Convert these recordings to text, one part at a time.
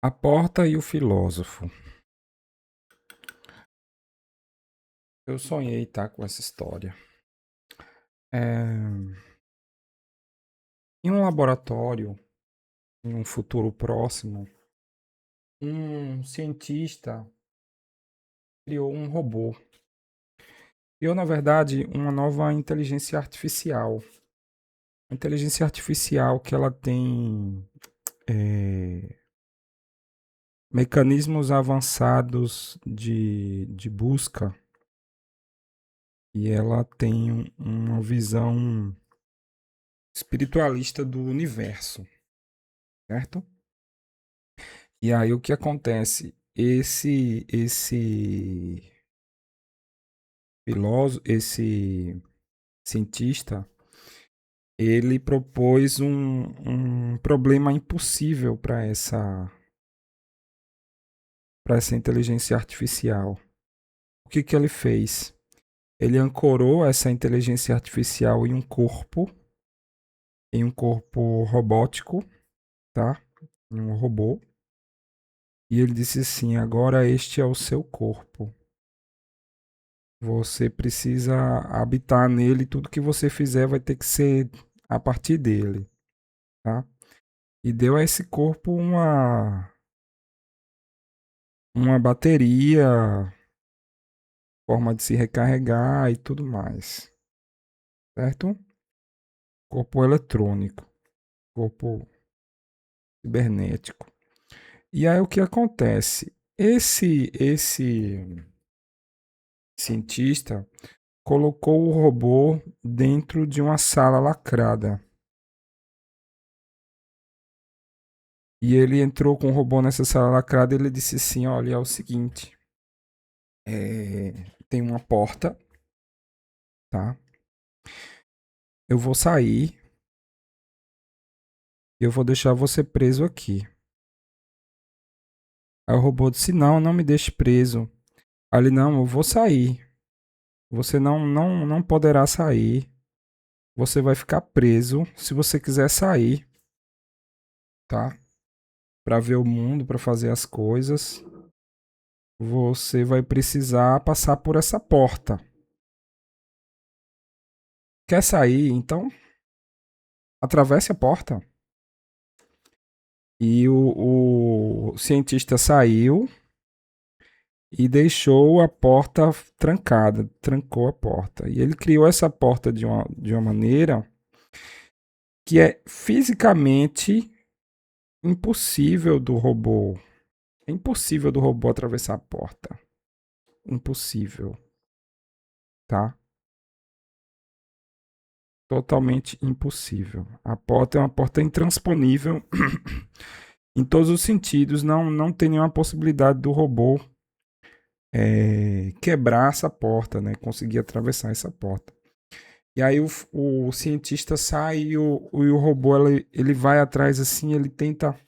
A porta e o filósofo. Eu sonhei, tá, com essa história. É, em um laboratório, em um futuro próximo, um cientista criou um robô. Criou, na verdade, uma nova inteligência artificial. Uma inteligência artificial que ela tem é, mecanismos avançados de busca e ela tem uma visão espiritualista do universo, certo? E aí o que acontece? Esse filósofo, esse cientista, ele propôs um problema impossível para essa inteligência artificial. O que que ele fez? Ele ancorou essa inteligência artificial em um corpo robótico, tá? Em um robô. E ele disse assim: agora este é o seu corpo. Você precisa habitar nele, tudo que você fizer vai ter que ser a partir dele, tá? E deu a esse corpo uma bateria, forma de se recarregar e tudo mais, certo? Corpo eletrônico, corpo cibernético. E aí o que acontece? Esse cientista colocou o robô dentro de uma sala lacrada. E ele entrou com o robô nessa sala lacrada e ele disse assim: olha, é o seguinte, tem uma porta, tá? Eu vou sair e eu vou deixar você preso aqui. Aí o robô disse: não, não me deixe preso. Aí ele: não, eu vou sair. Você não poderá sair. Você vai ficar preso se você quiser sair, tá? Para ver o mundo, para fazer as coisas, você vai precisar passar por essa porta. Quer sair? Então atravesse a porta. E o cientista saiu e deixou a porta trancada, trancou a porta. E ele criou essa porta de uma maneira que é fisicamente impossível do robô. É impossível do robô atravessar a porta. Impossível, tá? Totalmente impossível. A porta é uma porta intransponível em todos os sentidos. Não tem nenhuma possibilidade do robô quebrar essa porta, né? Conseguir atravessar essa porta. E aí o cientista sai e o robô ele vai atrás assim, ele tenta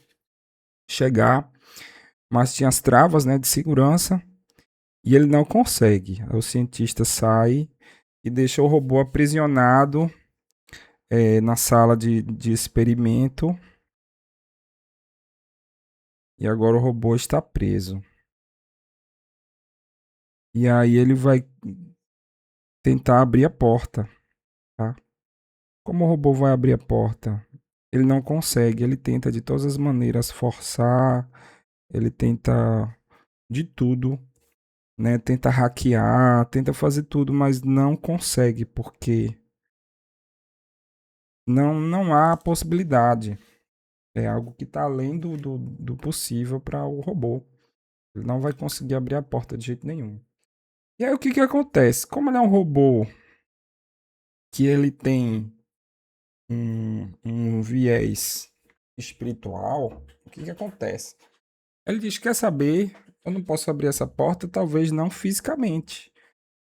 chegar, mas tinha as travas, né, de segurança e ele não consegue. Aí o cientista sai e deixa o robô aprisionado na sala de experimento e agora o robô está preso. E aí ele vai tentar abrir a porta, tá? Como o robô vai abrir a porta? Ele não consegue, ele tenta de todas as maneiras forçar, ele tenta de tudo, né? Tenta hackear, tenta fazer tudo, mas não consegue, porque não há possibilidade. É algo que está além do possível para o robô. Ele não vai conseguir abrir a porta de jeito nenhum. E aí o que que acontece? Como ele é um robô que ele tem um viés espiritual, o que que acontece? Ele diz: quer saber? Eu não posso abrir essa porta, talvez não fisicamente,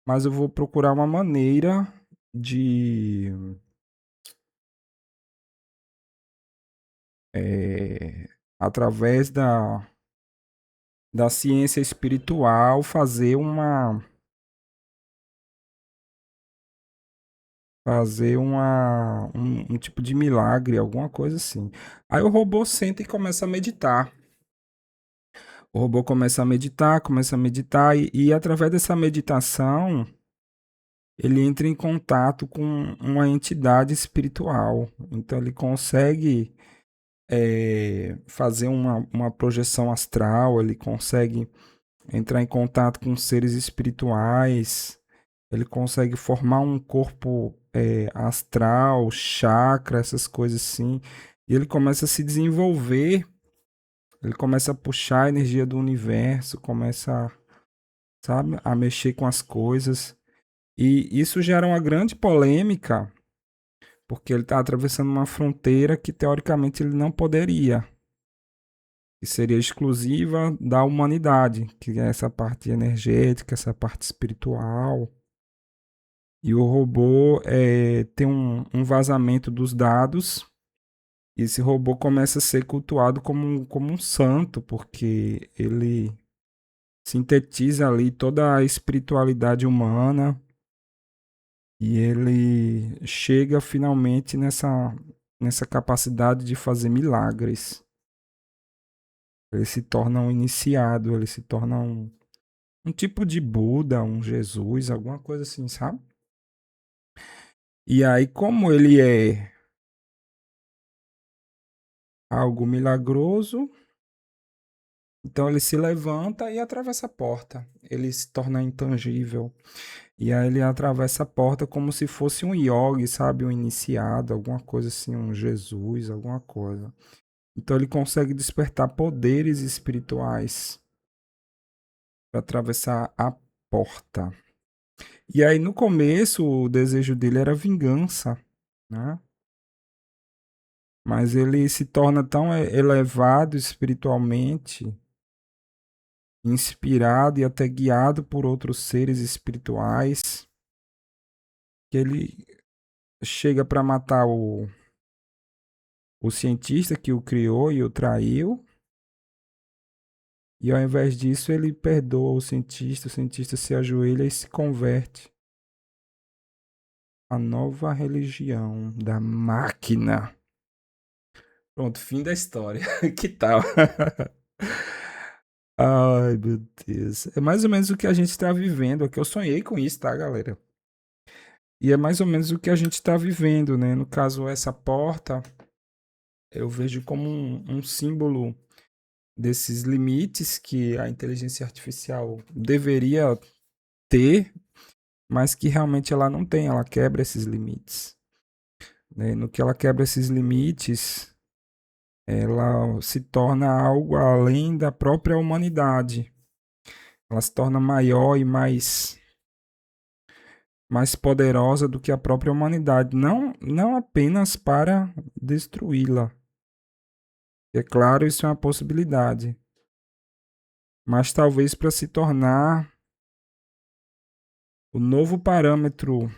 mas eu vou procurar uma maneira de, através da ciência espiritual, fazer um tipo de milagre, alguma coisa assim. Aí o robô senta e começa a meditar. O robô começa a meditar, e através dessa meditação, ele entra em contato com uma entidade espiritual. Então, ele consegue fazer uma projeção astral, ele consegue entrar em contato com seres espirituais, ele consegue formar um corpo astral, chakra, essas coisas assim. E ele começa a se desenvolver, ele começa a puxar a energia do universo, começa, sabe, a mexer com as coisas. E isso gera uma grande polêmica, porque ele está atravessando uma fronteira que teoricamente ele não poderia, que seria exclusiva da humanidade, que é essa parte energética, essa parte espiritual. E o robô tem um vazamento dos dados. E esse robô começa a ser cultuado como um santo, porque ele sintetiza ali toda a espiritualidade humana, e ele chega finalmente nessa capacidade de fazer milagres. Ele se torna um iniciado, ele se torna um tipo de Buda, um Jesus, alguma coisa assim, sabe? E aí, como ele é algo milagroso, então ele se levanta e atravessa a porta. Ele se torna intangível. E aí ele atravessa a porta como se fosse um yogi, sabe? Um iniciado, alguma coisa assim, um Jesus, alguma coisa. Então ele consegue despertar poderes espirituais para atravessar a porta. E aí no começo o desejo dele era vingança, né? Mas ele se torna tão elevado espiritualmente, inspirado e até guiado por outros seres espirituais, que ele chega para matar o cientista que o criou e o traiu. E ao invés disso, ele perdoa o cientista se ajoelha e se converte à nova religião da máquina. Pronto, fim da história. Que tal? Ai, meu Deus. É mais ou menos o que a gente está vivendo aqui. Eu sonhei com isso, tá, galera? E é mais ou menos o que a gente está vivendo, né? No caso, essa porta, eu vejo como um símbolo desses limites que a inteligência artificial deveria ter, mas que realmente ela não tem, ela quebra esses limites, né? No que ela quebra esses limites, ela se torna algo além da própria humanidade. Ela se torna maior e mais poderosa do que a própria humanidade, não apenas para destruí-la. É claro, isso é uma possibilidade, mas talvez para se tornar o novo parâmetro,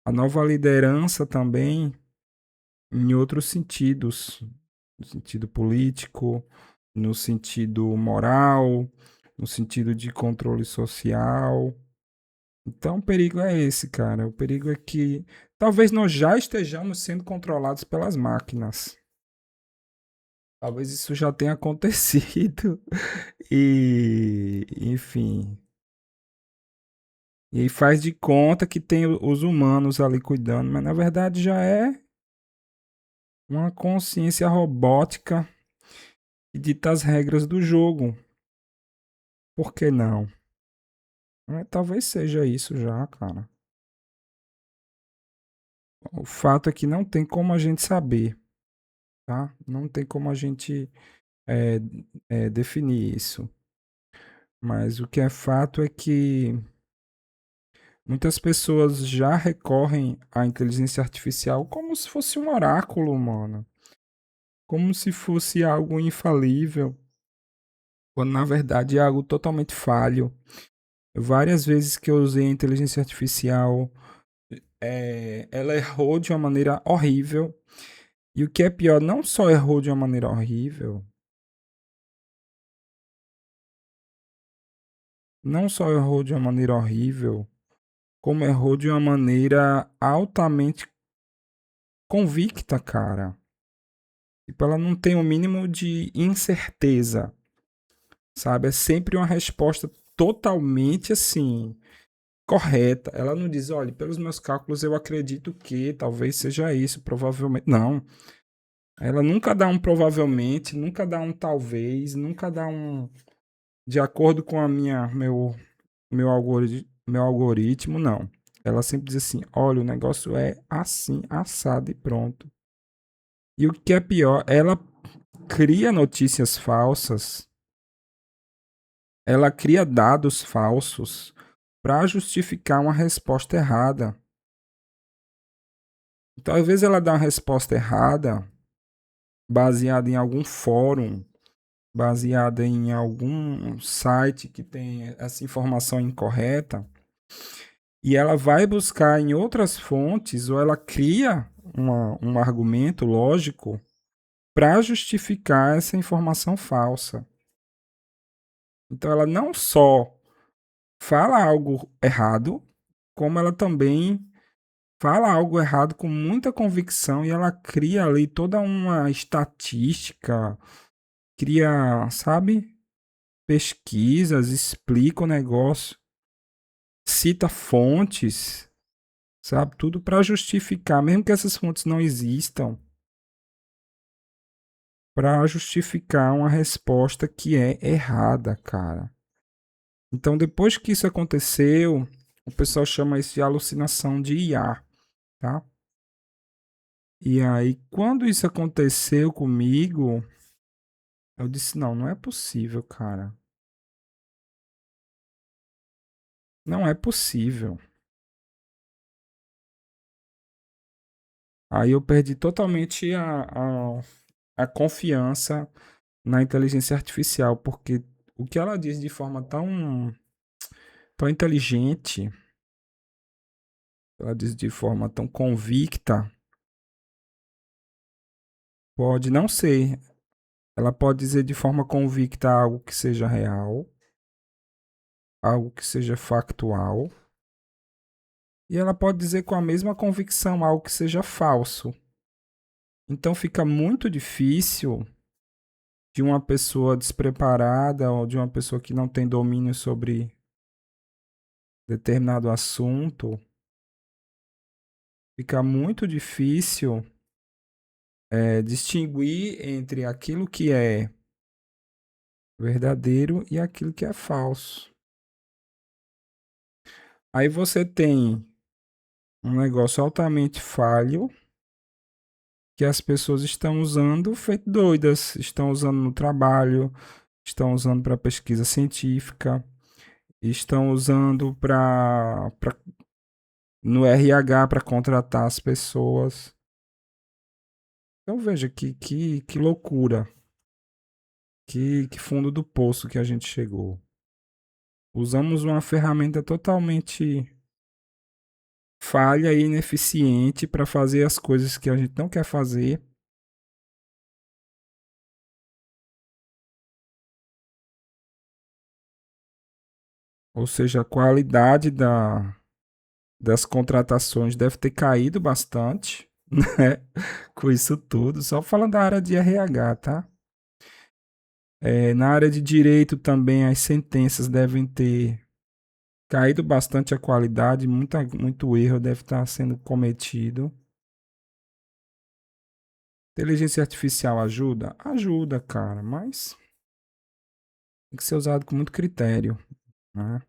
a nova liderança também em outros sentidos, no sentido político, no sentido moral, no sentido de controle social. Então, o perigo é esse, cara. O perigo é que talvez nós já estejamos sendo controlados pelas máquinas. Talvez isso já tenha acontecido. E, enfim. E faz de conta que tem os humanos ali cuidando, mas na verdade já é uma consciência robótica que dita as regras do jogo. Por que não? Talvez seja isso já, cara. O fato é que não tem como a gente saber, tá? Não tem como a gente é, definir isso. Mas o que é fato é que muitas pessoas já recorrem à inteligência artificial como se fosse um oráculo, mano. Como se fosse algo infalível, quando na verdade é algo totalmente falho. Várias vezes que eu usei a inteligência artificial, ela errou de uma maneira horrível. E o que é pior, não só errou de uma maneira horrível, não só errou de uma maneira horrível, como errou de uma maneira altamente convicta, cara. Tipo, ela não tem o mínimo de incerteza, sabe? É sempre uma resposta totalmente assim, correta. Ela não diz, olha, pelos meus cálculos eu acredito que talvez seja isso, provavelmente. Não. Ela nunca dá um provavelmente, nunca dá um talvez, nunca dá um de acordo com a meu algoritmo, não. Ela sempre diz assim: olha, o negócio é assim, assado e pronto. E o que é pior, ela cria notícias falsas, ela cria dados falsos para justificar uma resposta errada. Então, às vezes, ela dá uma resposta errada, baseada em algum fórum, baseada em algum site que tem essa informação incorreta, e ela vai buscar em outras fontes, ou ela cria um argumento lógico para justificar essa informação falsa. Então, ela não só fala algo errado, como ela também fala algo errado com muita convicção e ela cria ali toda uma estatística, cria, sabe, pesquisas, explica o negócio, cita fontes, sabe, tudo para justificar, mesmo que essas fontes não existam, para justificar uma resposta que é errada, cara. Então, depois que isso aconteceu, o pessoal chama isso de alucinação de IA, tá? E aí, quando isso aconteceu comigo, eu disse: não, não é possível, cara. Não é possível. Aí eu perdi totalmente a confiança na inteligência artificial, porque o que ela diz de forma tão inteligente, ela diz de forma tão convicta, pode não ser. Ela pode dizer de forma convicta algo que seja real, algo que seja factual, e ela pode dizer com a mesma convicção algo que seja falso. Então fica muito difícil de uma pessoa despreparada ou de uma pessoa que não tem domínio sobre determinado assunto, fica muito difícil distinguir entre aquilo que é verdadeiro e aquilo que é falso. Aí você tem um negócio altamente falho que as pessoas estão usando feito doidas, estão usando no trabalho, estão usando para pesquisa científica, estão usando para no RH para contratar as pessoas. Então veja que loucura, que fundo do poço que a gente chegou. Usamos uma ferramenta totalmente falha e ineficiente para fazer as coisas que a gente não quer fazer. Ou seja, a qualidade das contratações deve ter caído bastante, né? Com isso tudo. Só falando da área de RH, tá? Na área de direito também as sentenças devem ter caído bastante a qualidade, muito erro deve estar sendo cometido. Inteligência artificial ajuda? Ajuda, cara, mas tem que ser usado com muito critério, né?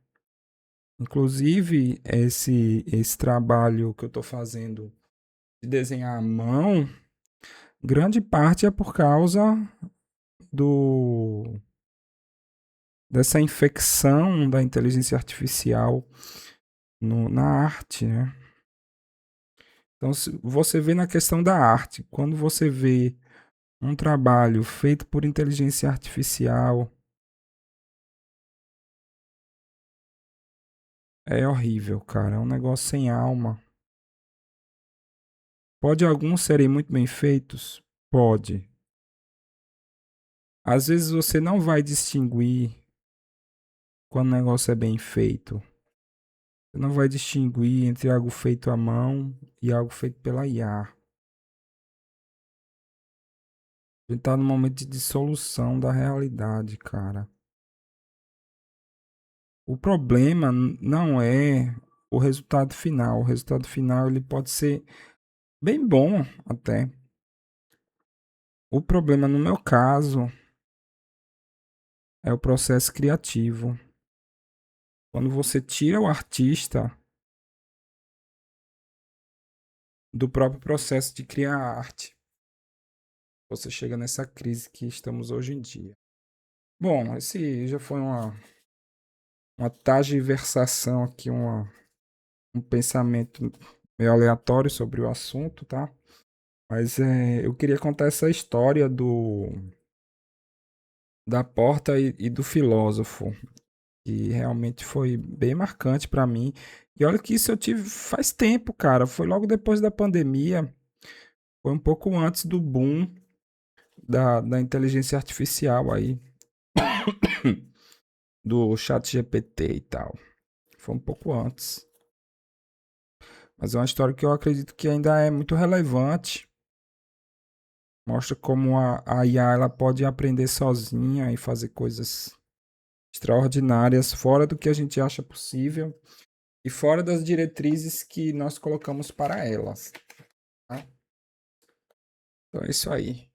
Inclusive, esse trabalho que eu estou fazendo de desenhar à mão, grande parte é por causa do dessa infecção da inteligência artificial na arte, né? Então, se você vê na questão da arte, quando você vê um trabalho feito por inteligência artificial, é horrível, cara. É um negócio sem alma. Pode alguns serem muito bem feitos? Pode. Às vezes você não vai distinguir quando o negócio é bem feito. Você não vai distinguir entre algo feito à mão e algo feito pela IA. A gente tá num momento de dissolução da realidade, cara. O problema não é o resultado final. O resultado final ele pode ser bem bom até. O problema no meu caso é o processo criativo. Quando você tira o artista do próprio processo de criar arte, você chega nessa crise que estamos hoje em dia. Bom, esse já foi uma tergiversação aqui, um pensamento meio aleatório sobre o assunto, tá? Mas eu queria contar essa história da porta e do filósofo, que realmente foi bem marcante para mim. E olha que isso eu tive faz tempo, cara. Foi logo depois da pandemia, foi um pouco antes do boom da inteligência artificial aí, do chat GPT e tal. Foi um pouco antes. Mas é uma história que eu acredito que ainda é muito relevante. Mostra como a IA ela pode aprender sozinha e fazer coisas extraordinárias fora do que a gente acha possível e fora das diretrizes que nós colocamos para elas. Tá? Então é isso aí.